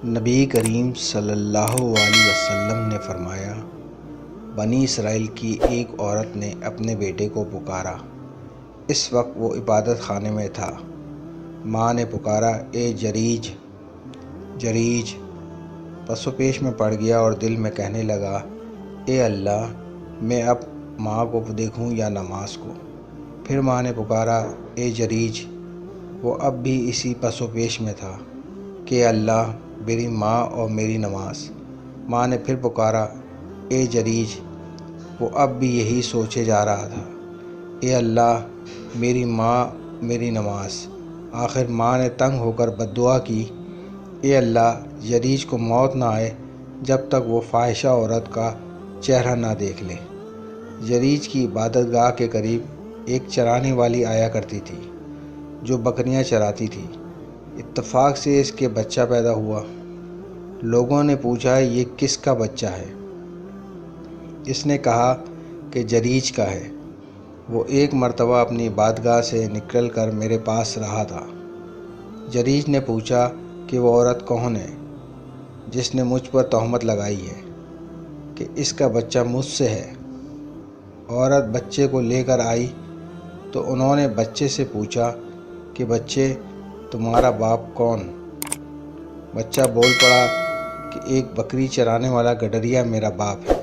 نبی کریم صلی اللہ علیہ وسلم نے فرمایا، بنی اسرائیل کی ایک عورت نے اپنے بیٹے کو پکارا۔ اس وقت وہ عبادت خانے میں تھا۔ ماں نے پکارا، اے جریج جریج۔ پس و پیش میں پڑ گیا اور دل میں کہنے لگا، اے اللہ، میں اب ماں کو دیکھوں یا نماز کو؟ پھر ماں نے پکارا، اے جریج۔ وہ اب بھی اسی پس و پیش میں تھا کہ اللہ، میری ماں اور میری نماز۔ ماں نے پھر پکارا، اے جریج۔ وہ اب بھی یہی سوچے جا رہا تھا، اے اللہ، میری ماں، میری نماز۔ آخر ماں نے تنگ ہو کر بددعا کی، اے اللہ، جریج کو موت نہ آئے جب تک وہ فاحشہ عورت کا چہرہ نہ دیکھ لے۔ جریج کی عبادت گاہ کے قریب ایک چرانے والی آیا کرتی تھی جو بکریاں چراتی تھی۔ اتفاق سے اس کے بچہ پیدا ہوا۔ لوگوں نے پوچھا، یہ کس کا بچہ ہے؟ اس نے کہا کہ جریج کا ہے۔ وہ ایک مرتبہ اپنی عبادتگاہ سے نکل کر میرے پاس رہا تھا۔ جریج نے پوچھا کہ وہ عورت کون ہے جس نے مجھ پر تہمت لگائی ہے کہ اس کا بچہ مجھ سے ہے؟ عورت بچے کو لے کر آئی تو انہوں نے بچے سے پوچھا کہ بچے، تمہارا باپ کون؟ بچہ بول پڑا کہ ایک بکری چرانے والا گڈریا میرا باپ ہے۔